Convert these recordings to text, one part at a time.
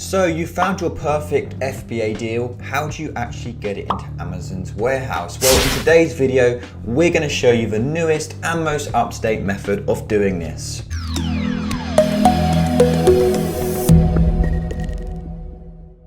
So you found your perfect FBA deal. How do you actually get it into Amazon's warehouse? Well, in today's video, we're going to show you the newest and most up-to-date method of doing this.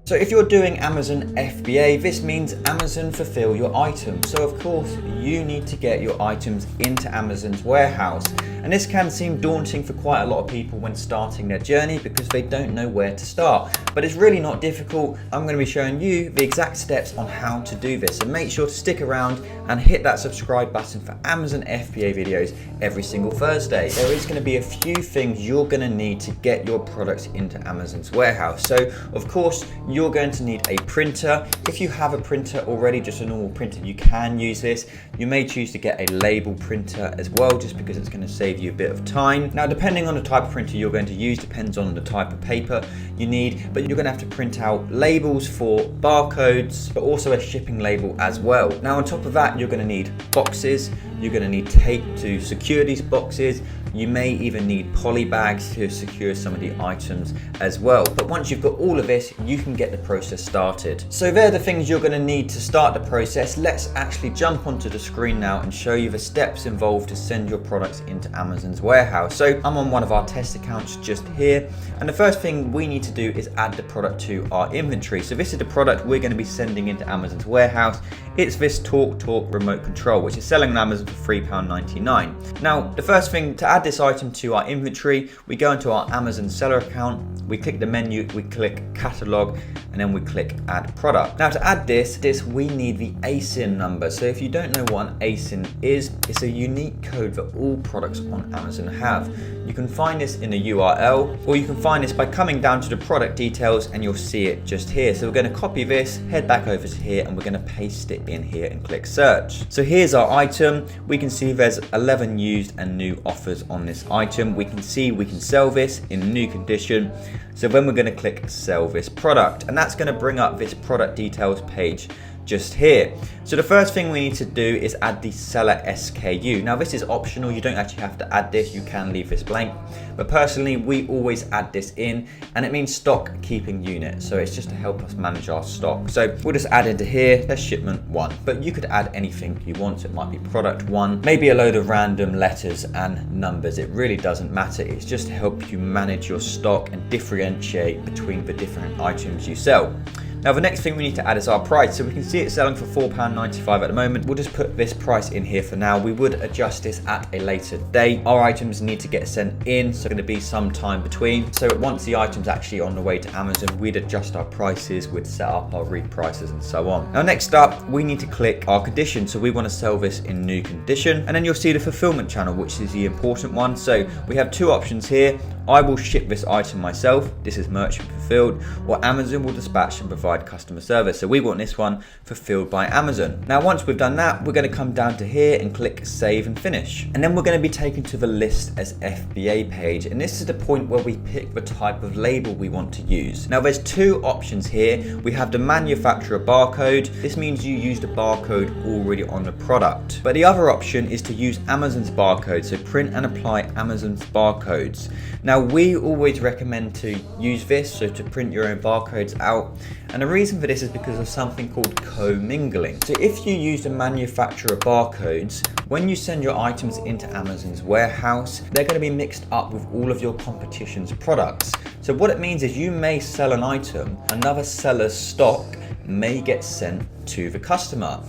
So if you're doing Amazon FBA, this means Amazon fulfill your items. So of course, you need to get your items into Amazon's warehouse. And this can seem daunting for quite a lot of people when starting their journey because they don't know where to start. But it's really not difficult. I'm going to be showing you the exact steps on how to do this. So make sure to stick around and hit that subscribe button for Amazon FBA videos every single Thursday. There is going to be a few things you're going to need to get your products into Amazon's warehouse. So of course, you're going to need a printer. If you have a printer already, just a normal printer, you can use this. You may choose to get a label printer as well, just because it's going to save you a bit of time. Now, depending on the type of printer you're going to use, depends on the type of paper you need, but you're going to have to print out labels for barcodes, but also a shipping label as well. Now, on top of that, you're going to need boxes. You're going to need tape to secure these boxes. You may even need poly bags to secure some of the items as well. But once you've got all of this, you can get the process started. So they're the things you're going to need to start the process. Let's actually jump onto the screen now and show you the steps involved to send your products into Amazon's warehouse. So I'm on one of our test accounts just here. And the first thing we need to do is add the product to our inventory. So this is the product we're going to be sending into Amazon's warehouse. It's this Talk remote control, which is selling on Amazon for £3.99. Now, the first thing to add this item to our inventory, we go into our Amazon seller account, we click the menu, we click catalog, and then we click add product. Now to add this we need the ASIN number. So if you don't know what an ASIN is, it's a unique code that all products on Amazon have. You can find this in a URL, or you can find this by coming down to the product details and you'll see it just here. So we're going to copy this, head back over to here, and we're going to paste it in here and click search. So here's our item. We can see there's 11 used and new offers on this item. We can see we can sell this in new condition. So then we're going to click sell this product, and that's going to bring up this product details page just here. So the first thing we need to do is add the seller SKU. Now this is optional, you don't actually have to add this, you can leave this blank. But personally, we always add this in, and it means stock keeping unit. So it's just to help us manage our stock. So we'll just add into here, there's shipment 1. But you could add anything you want. It might be product 1, maybe a load of random letters and numbers. It really doesn't matter. It's just to help you manage your stock and differentiate between the different items you sell. Now the next thing we need to add is our price. So we can see it's selling for £4.95 at the moment. We'll just put this price in here for now. We would adjust this at a later date. Our items need to get sent in, so going to be some time between. So once the item's actually on the way to Amazon, we'd adjust our prices, we'd set up our read prices and so on. Now next up, we need to click our condition. So we want to sell this in new condition, and then you'll see the fulfillment channel, which is the important one. So we have two options here. I will ship this item myself. This is merchant fulfilled, or Amazon will dispatch and provide customer service. So we want this one fulfilled by Amazon. Now, once we've done that, we're going to come down to here and click save and finish. And then we're going to be taken to the list as FBA page. And this is the point where we pick the type of label we want to use. Now, there's two options here. We have the manufacturer barcode. This means you use the barcode already on the product. But the other option is to use Amazon's barcode. So print and apply Amazon's barcodes. Now, we always recommend to use this, so to print your own barcodes out. And the reason for this is because of something called co-mingling. So if you use the manufacturer barcodes, when you send your items into Amazon's warehouse, they're going to be mixed up with all of your competition's products. So what it means is you may sell an item, another seller's stock may get sent to the customer.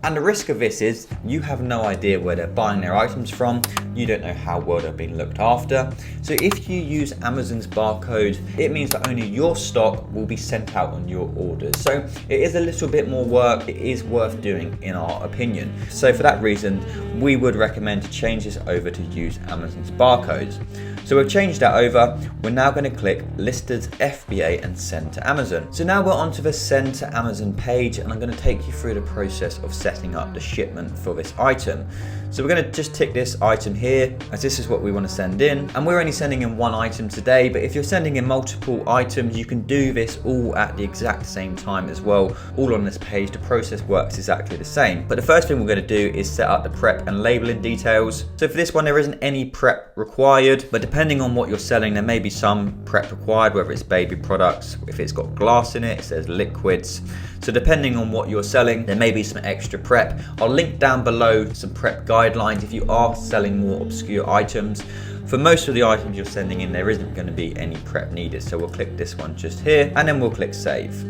And the risk of this is you have no idea where they're buying their items from. You don't know how well they're being looked after. So if you use Amazon's barcode, it means that only your stock will be sent out on your orders. So it is a little bit more work. It is worth doing in our opinion. So for that reason, we would recommend to change this over to use Amazon's barcodes. So we've changed that over. We're now going to click list as FBA and send to Amazon. So now we're onto the send to Amazon page, and I'm going to take you through the process of setting up the shipment for this item. So we're going to just tick this item here, as this is what we want to send in. And we're only sending in one item today, but if you're sending in multiple items, you can do this all at the exact same time as well. All on this page, the process works exactly the same. But the first thing we're going to do is set up the prep and labeling details. So for this one, there isn't any prep required, but depending Depending on what you're selling, there may be some prep required, whether it's baby products, if it's got glass in it, it says liquids. So depending on what you're selling, there may be some extra prep. I'll link down below some prep guidelines if you are selling more obscure items. For most of the items you're sending in, there isn't going to be any prep needed. So we'll click this one just here, and then we'll click save.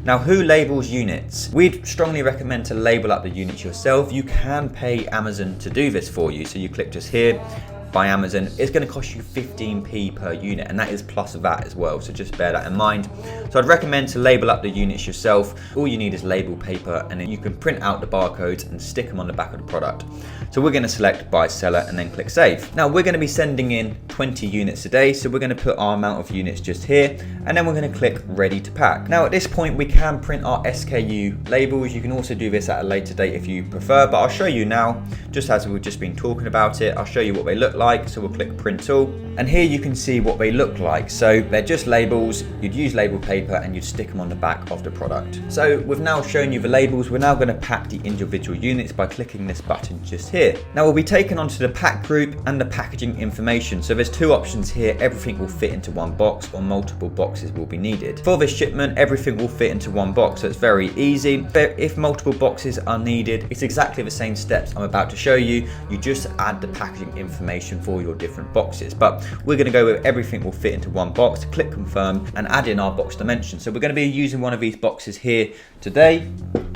Now, who labels units? We'd strongly recommend to label up the units yourself. You can pay Amazon to do this for you. So you click just here, by Amazon. It's going to cost you 15p per unit, and that is plus VAT as well, so just bear that in mind. So I'd recommend to label up the units yourself. All you need is label paper, and then you can print out the barcodes and stick them on the back of the product. So we're going to select by seller and then click save. Now we're going to be sending in 20 units a day, so we're going to put our amount of units just here, and then we're going to click ready to pack. Now at this point we can print our SKU labels. You can also do this at a later date if you prefer, but I'll show you now, just as we've just been talking about it. I'll show you what they look like. So we'll click print all, and here you can see what they look like. So they're just labels. You'd use label paper and you'd stick them on the back of the product. So we've now shown you the labels. We're now going to pack the individual units by clicking this button just here. Now we'll be taken onto the pack group and the packaging information. So there's two options here. Everything will fit into one box, or multiple boxes will be needed. For this shipment, everything will fit into one box, so it's very easy. But if multiple boxes are needed, it's exactly the same steps I'm about to show you. You just add the packaging information for your different boxes, but we're going to go with everything will fit into one box. Click confirm and add in our box dimensions. So we're going to be using one of these boxes here today.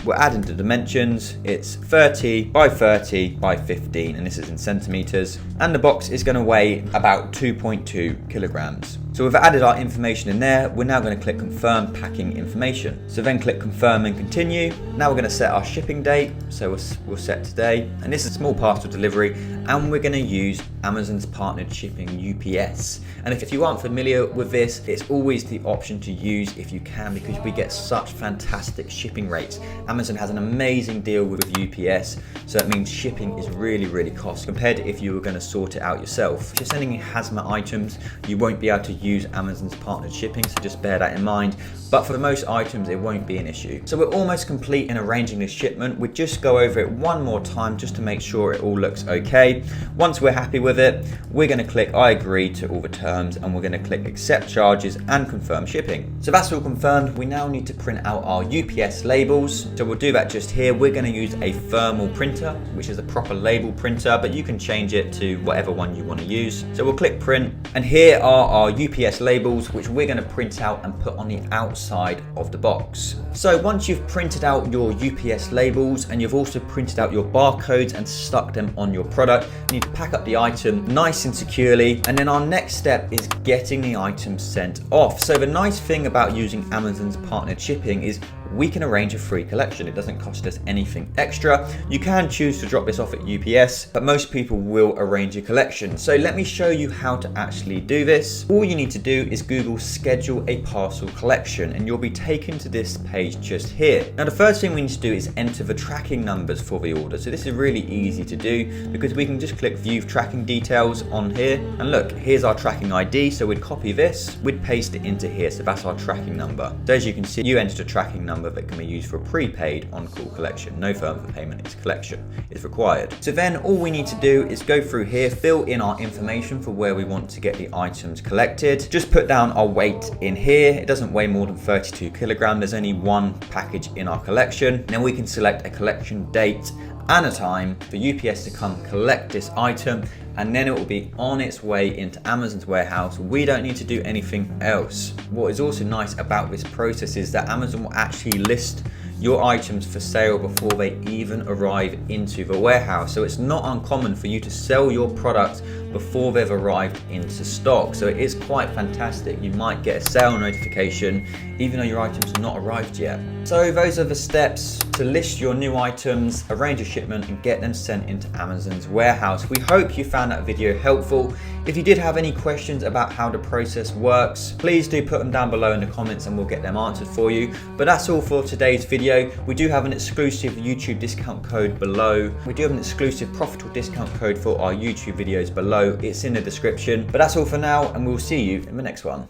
We're adding the dimensions. It's 30 by 30 by 15, and this is in centimeters, and the box is going to weigh about 2.2 kilograms. So we've added our information in there. We're now going to click confirm packing information. So then click confirm and continue. Now we're going to set our shipping date. So we'll set today, and this is a small parcel delivery, and we're going to use Amazon's partnered shipping UPS. And if you aren't familiar with this, it's always the option to use if you can, because we get such fantastic shipping rates. Amazon has an amazing deal with UPS, so that means shipping is really cost compared to if you were going to sort it out yourself. If you're sending in hazmat items, you won't be able to use Amazon's partnered shipping, so just bear that in mind. But for most items, it won't be an issue. So we're almost complete in arranging this shipment. We'd just go over it one more time just to make sure it all looks okay. Once we're happy with it, we're going to click I agree to all the terms, and we're going to click accept charges and confirm shipping. So that's all confirmed. We now need to print out our UPS labels. So we'll do that just here. We're going to use a thermal printer, which is a proper label printer, but you can change it to whatever one you want to use. So we'll click print, and here are our UPS labels, which we're going to print out and put on the outside of the box. So once you've printed out your UPS labels and you've also printed out your barcodes and stuck them on your product, you need to pack up the item nice and securely, and then our next step is getting the item sent off. So the nice thing about using Amazon's partnered shipping is we can arrange a free collection. It doesn't cost us anything extra. You can choose to drop this off at UPS, but most people will arrange a collection. So let me show you how to actually do this. All you need to do is Google schedule a parcel collection, and you'll be taken to this page just here. Now the first thing we need to do is enter the tracking numbers for the order. So this is really easy to do because we can just click view tracking details on here, and look, here's our tracking ID. So we'd copy this, we'd paste it into here. So that's our tracking number. So as you can see, you entered a tracking number that can be used for a prepaid on-call collection. No further payment is collection is required. So then all we need to do is go through here, fill in our information for where we want to get the items collected. Just put down our weight in here. It doesn't weigh more than 32 kilograms. There's only one package in our collection. Then we can select a collection date and a time for UPS to come collect this item, and then it will be on its way into Amazon's warehouse. We don't need to do anything else. What is also nice about this process is that Amazon will actually list your items for sale before they even arrive into the warehouse. So it's not uncommon for you to sell your products before they've arrived into stock. So it is quite fantastic. You might get a sale notification even though your items not arrived yet. So those are the steps to list your new items, arrange a shipment, and get them sent into Amazon's warehouse. We hope you found that video helpful. If you did have any questions about how the process works, please do put them down below in the comments and we'll get them answered for you. But that's all for today's video. We do have an exclusive YouTube discount code below. We do have an exclusive Profitl discount code for our YouTube videos below. It's in the description. But that's all for now, and we'll see you in the next one.